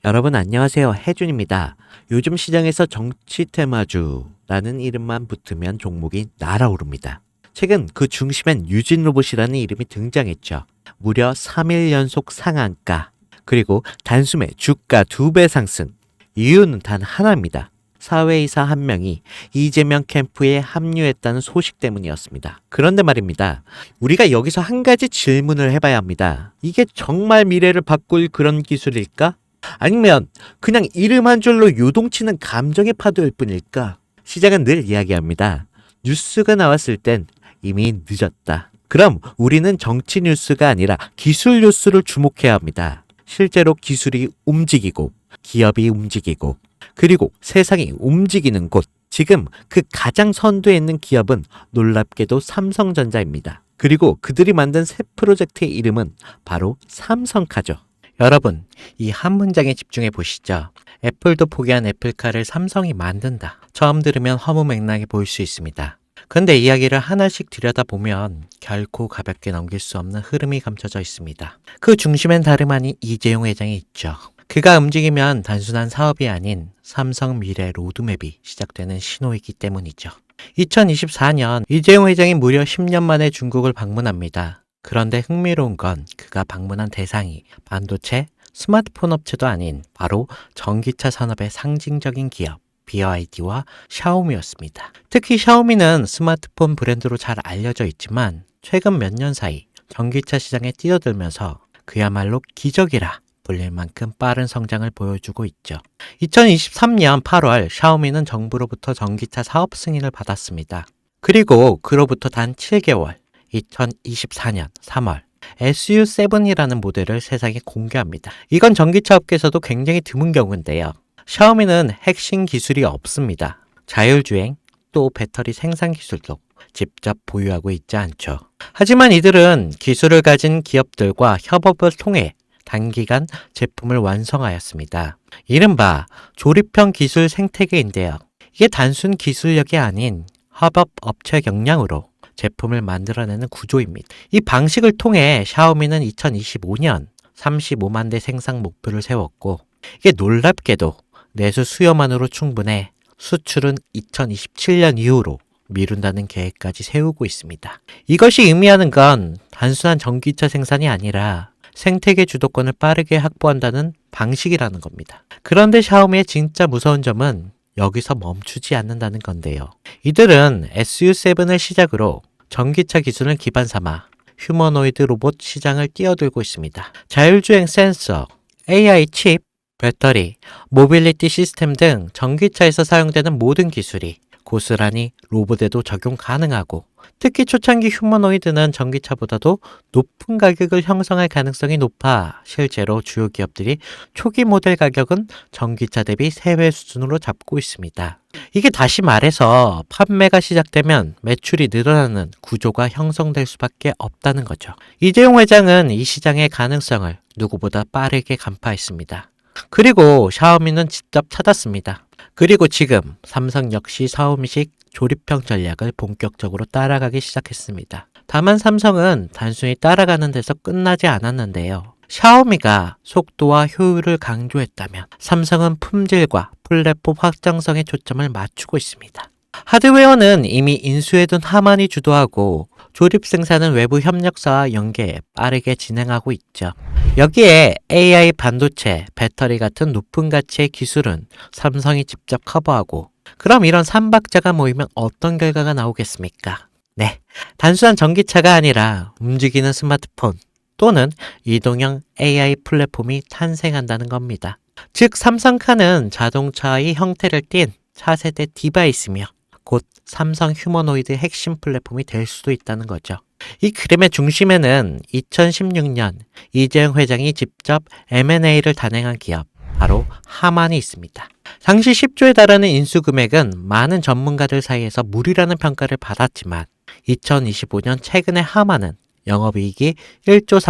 여러분 안녕하세요. 해준입니다. 요즘 시장에서 정치 테마주라는 이름만 붙으면 종목이 날아오릅니다. 최근 그 중심엔 유진 로봇이라는 이름이 등장했죠. 무려 3일 연속 상한가, 그리고 단숨에 주가 2배 상승. 이유는 단 하나입니다. 사회이사 한 명이 이재명 캠프에 합류했다는 소식 때문이었습니다. 그런데 말입니다. 우리가 여기서 한 가지 질문을 해봐야 합니다. 이게 정말 미래를 바꿀 그런 기술일까? 아니면 그냥 이름 한 줄로 요동치는 감정의 파도일 뿐일까? 시장은 늘 이야기합니다. 뉴스가 나왔을 땐 이미 늦었다. 그럼 우리는 정치 뉴스가 아니라 기술 뉴스를 주목해야 합니다. 실제로 기술이 움직이고 기업이 움직이고 그리고 세상이 움직이는 곳, 지금 그 가장 선두에 있는 기업은 놀랍게도 삼성전자입니다. 그리고 그들이 만든 새 프로젝트의 이름은 바로 삼성카죠. 여러분, 이 한 문장에 집중해 보시죠. 애플도 포기한 애플카를 삼성이 만든다. 처음 들으면 허무맹랑해 보일 수 있습니다. 근데 이야기를 하나씩 들여다보면 결코 가볍게 넘길 수 없는 흐름이 감춰져 있습니다. 그 중심엔 다름 아닌 이재용 회장이 있죠. 그가 움직이면 단순한 사업이 아닌 삼성 미래 로드맵이 시작되는 신호이기 때문이죠. 2024년 이재용 회장이 무려 10년 만에 중국을 방문합니다. 그런데 흥미로운 건 그가 방문한 대상이 반도체, 스마트폰 업체도 아닌 바로 전기차 산업의 상징적인 기업 BYD와 샤오미였습니다. 특히 샤오미는 스마트폰 브랜드로 잘 알려져 있지만 최근 몇 년 사이 전기차 시장에 뛰어들면서 그야말로 기적이라 불릴 만큼 빠른 성장을 보여주고 있죠. 2023년 8월 샤오미는 정부로부터 전기차 사업 승인을 받았습니다. 그리고 그로부터 단 7개월 2024년 3월 SU7이라는 모델을 세상에 공개합니다. 이건 전기차 업계에서도 굉장히 드문 경우인데요. 샤오미는 핵심 기술이 없습니다. 자율주행, 또 배터리 생산 기술도 직접 보유하고 있지 않죠. 하지만 이들은 기술을 가진 기업들과 협업을 통해 단기간 제품을 완성하였습니다. 이른바 조립형 기술 생태계인데요. 이게 단순 기술력이 아닌 협업 업체 역량으로 제품을 만들어내는 구조입니다. 이 방식을 통해 샤오미는 2025년 35만 대 생산 목표를 세웠고 이게 놀랍게도 내수 수요만으로 충분해 수출은 2027년 이후로 미룬다는 계획까지 세우고 있습니다. 이것이 의미하는 건 단순한 전기차 생산이 아니라 생태계 주도권을 빠르게 확보한다는 방식이라는 겁니다. 그런데 샤오미의 진짜 무서운 점은 여기서 멈추지 않는다는 건데요. 이들은 SU7을 시작으로 전기차 기술을 기반 삼아 휴머노이드 로봇 시장을 뛰어들고 있습니다. 자율주행 센서, AI 칩, 배터리, 모빌리티 시스템 등 전기차에서 사용되는 모든 기술이 고스란히 로봇에도 적용 가능하고 특히 초창기 휴머노이드는 전기차보다도 높은 가격을 형성할 가능성이 높아 실제로 주요 기업들이 초기 모델 가격은 전기차 대비 3배 수준으로 잡고 있습니다. 이게 다시 말해서 판매가 시작되면 매출이 늘어나는 구조가 형성될 수밖에 없다는 거죠. 이재용 회장은 이 시장의 가능성을 누구보다 빠르게 간파했습니다. 그리고 샤오미는 직접 찾았습니다. 그리고 지금 삼성 역시 샤오미식 조립형 전략을 본격적으로 따라가기 시작했습니다. 다만 삼성은 단순히 따라가는 데서 끝나지 않았는데요. 샤오미가 속도와 효율을 강조했다면 삼성은 품질과 플랫폼 확장성에 초점을 맞추고 있습니다. 하드웨어는 이미 인수해둔 하만이 주도하고 조립 생산은 외부 협력사와 연계 빠르게 진행하고 있죠. 여기에 AI 반도체, 배터리 같은 높은 가치의 기술은 삼성이 직접 커버하고 그럼 이런 삼박자가 모이면 어떤 결과가 나오겠습니까? 네, 단순한 전기차가 아니라 움직이는 스마트폰 또는 이동형 AI 플랫폼이 탄생한다는 겁니다. 즉 삼성카는 자동차의 형태를 띤 차세대 디바이스며 곧 삼성 휴머노이드 핵심 플랫폼이 될 수도 있다는 거죠. 이 그림의 중심에는 2016년 이재용 회장이 직접 M&A를 단행한 기업 바로 하만이 있습니다. 당시 10조에 달하는 인수 금액은 많은 전문가들 사이에서 무리라는 평가를 받았지만 2025년 최근에 하만은 영업이익이 1조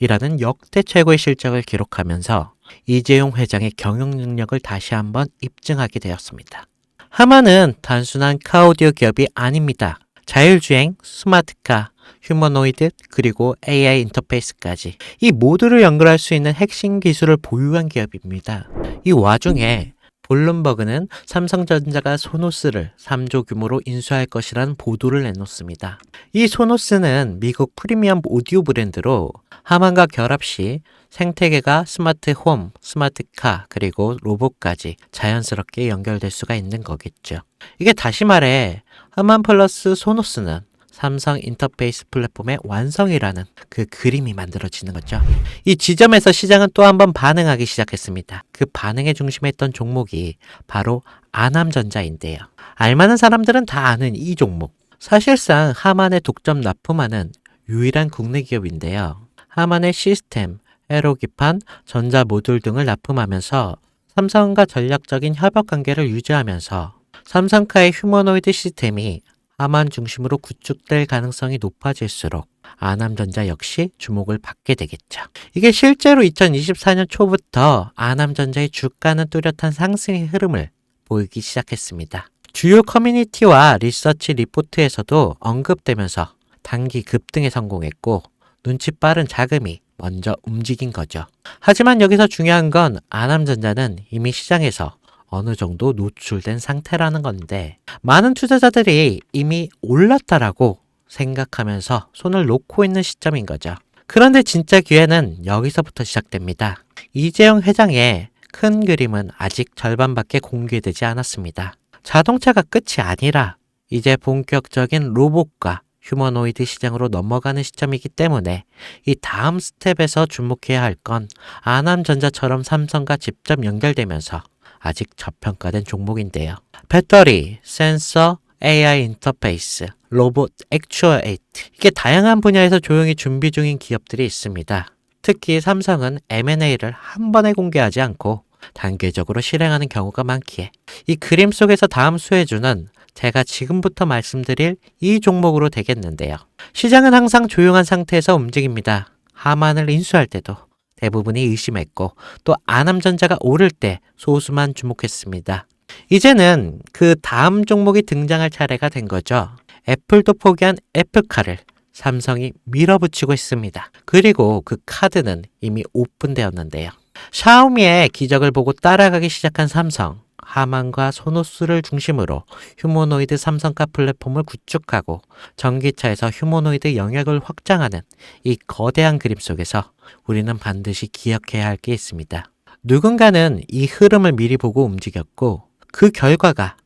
3천억이라는 역대 최고의 실적을 기록하면서 이재용 회장의 경영 능력을 다시 한번 입증하게 되었습니다. 하만은 단순한 카오디오 기업이 아닙니다. 자율주행, 스마트카, 휴머노이드, 그리고 AI 인터페이스까지 이 모두를 연결할 수 있는 핵심 기술을 보유한 기업입니다. 이 와중에 블룸버그는 삼성전자가 소노스를 3조 규모로 인수할 것이라는 보도를 내놓습니다. 이 소노스는 미국 프리미엄 오디오 브랜드로 하만과 결합 시 생태계가 스마트 홈, 스마트카, 그리고 로봇까지 자연스럽게 연결될 수가 있는 거겠죠. 이게 다시 말해 하만 플러스 소노스는 삼성 인터페이스 플랫폼의 완성이라는 그 그림이 만들어지는 거죠. 이 지점에서 시장은 또 한 번 반응하기 시작했습니다. 그 반응의 중심에 있던 종목이 바로 아남전자인데요. 알만한 사람들은 다 아는 이 종목. 사실상 하만에 독점 납품하는 유일한 국내 기업인데요. 하만의 시스템, 에로기판, 전자 모듈 등을 납품하면서 삼성과 전략적인 협업 관계를 유지하면서 삼성카의 휴머노이드 시스템이 하만 중심으로 구축될 가능성이 높아질수록 아남전자 역시 주목을 받게 되겠죠. 이게 실제로 2024년 초부터 아남전자의 주가는 뚜렷한 상승의 흐름을 보이기 시작했습니다. 주요 커뮤니티와 리서치 리포트에서도 언급되면서 단기 급등에 성공했고 눈치 빠른 자금이 먼저 움직인 거죠. 하지만 여기서 중요한 건 아남전자는 이미 시장에서 어느 정도 노출된 상태라는 건데 많은 투자자들이 이미 올랐다라고 생각하면서 손을 놓고 있는 시점인 거죠. 그런데 진짜 기회는 여기서부터 시작됩니다. 이재용 회장의 큰 그림은 아직 절반밖에 공개되지 않았습니다. 자동차가 끝이 아니라 이제 본격적인 로봇과 휴머노이드 시장으로 넘어가는 시점이기 때문에 이 다음 스텝에서 주목해야 할 건 아남전자처럼 삼성과 직접 연결되면서 아직 저평가된 종목인데요. 배터리, 센서, AI 인터페이스, 로봇, 액추어에이트 이게 다양한 분야에서 조용히 준비 중인 기업들이 있습니다. 특히 삼성은 M&A를 한 번에 공개하지 않고 단계적으로 실행하는 경우가 많기에 이 그림 속에서 다음 수혜주는 제가 지금부터 말씀드릴 이 종목으로 되겠는데요. 시장은 항상 조용한 상태에서 움직입니다. 하만을 인수할 때도 대부분이 의심했고 또 아남전자가 오를 때 소수만 주목했습니다. 이제는 그 다음 종목이 등장할 차례가 된 거죠. 애플도 포기한 애플카를 삼성이 밀어붙이고 있습니다. 그리고 그 카드는 이미 오픈되었는데요. 샤오미의 기적을 보고 따라가기 시작한 삼성, 하만과 소노스를 중심으로 휴머노이드 삼성카 플랫폼을 구축하고 전기차에서 휴머노이드 영역을 확장하는 이 거대한 그림 속에서 우리는 반드시 기억해야 할 게 있습니다. 누군가는 이 흐름을 미리 보고 움직였고 그 결과가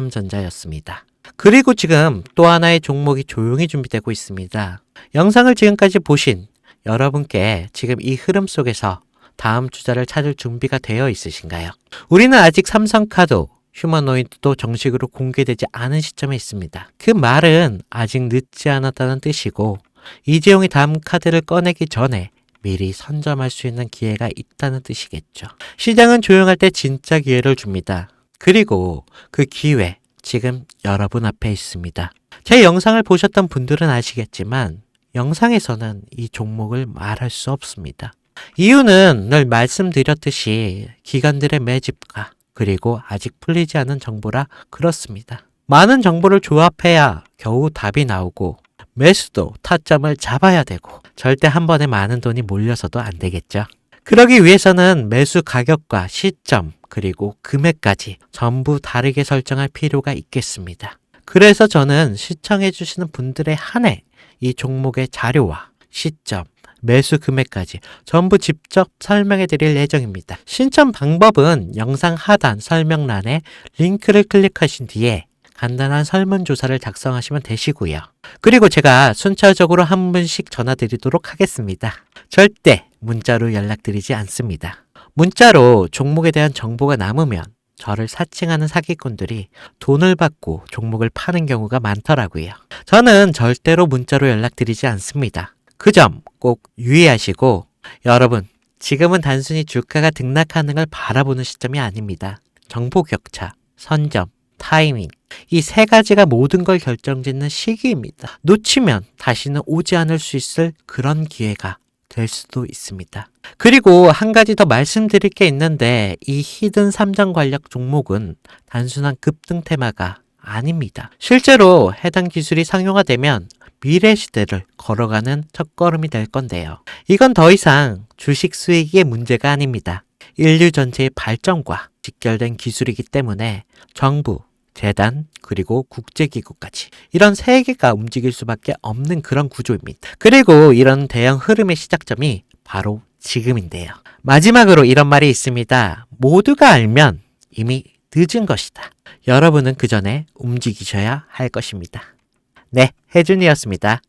아남전자였습니다. 그리고 지금 또 하나의 종목이 조용히 준비되고 있습니다. 영상을 지금까지 보신 여러분께 지금 이 흐름 속에서 다음 투자를 찾을 준비가 되어 있으신가요? 우리는 아직 삼성카도 휴머노이드도 정식으로 공개되지 않은 시점에 있습니다. 그 말은 아직 늦지 않았다는 뜻이고 이재용이 다음 카드를 꺼내기 전에 미리 선점할 수 있는 기회가 있다는 뜻이겠죠. 시장은 조용할 때 진짜 기회를 줍니다. 그리고 그 기회 지금 여러분 앞에 있습니다. 제 영상을 보셨던 분들은 아시겠지만 영상에서는 이 종목을 말할 수 없습니다. 이유는 늘 말씀드렸듯이 기관들의 매집과 그리고 아직 풀리지 않은 정보라 그렇습니다. 많은 정보를 조합해야 겨우 답이 나오고 매수도 타점을 잡아야 되고 절대 한 번에 많은 돈이 몰려서도 안 되겠죠. 그러기 위해서는 매수 가격과 시점 그리고 금액까지 전부 다르게 설정할 필요가 있겠습니다. 그래서 저는 시청해 주시는 분들에 한해 이 종목의 자료와 시점 매수 금액까지 전부 직접 설명해 드릴 예정입니다. 신청 방법은 영상 하단 설명란에 링크를 클릭하신 뒤에 간단한 설문조사를 작성하시면 되시고요. 그리고 제가 순차적으로 한 분씩 전화 드리도록 하겠습니다. 절대 문자로 연락드리지 않습니다. 문자로 종목에 대한 정보가 남으면 저를 사칭하는 사기꾼들이 돈을 받고 종목을 파는 경우가 많더라고요. 저는 절대로 문자로 연락드리지 않습니다. 그 점 꼭 유의하시고 여러분 지금은 단순히 주가가 등락하는 걸 바라보는 시점이 아닙니다. 정보 격차, 선점, 타이밍 이 세 가지가 모든 걸 결정짓는 시기입니다. 놓치면 다시는 오지 않을 수 있을 그런 기회가 될 수도 있습니다. 그리고 한 가지 더 말씀드릴 게 있는데 이 히든 삼정 관련 종목은 단순한 급등 테마가 아닙니다. 실제로 해당 기술이 상용화되면 미래 시대를 걸어가는 첫걸음이 될 건데요. 이건 더 이상 주식 수익의 문제가 아닙니다. 인류 전체의 발전과 직결된 기술이기 때문에 정부, 재단, 그리고 국제기구까지 이런 세계가 움직일 수밖에 없는 그런 구조입니다. 그리고 이런 대형 흐름의 시작점이 바로 지금인데요. 마지막으로 이런 말이 있습니다. 모두가 알면 이미 늦은 것이다. 여러분은 그 전에 움직이셔야 할 것입니다. 네, 혜준이었습니다.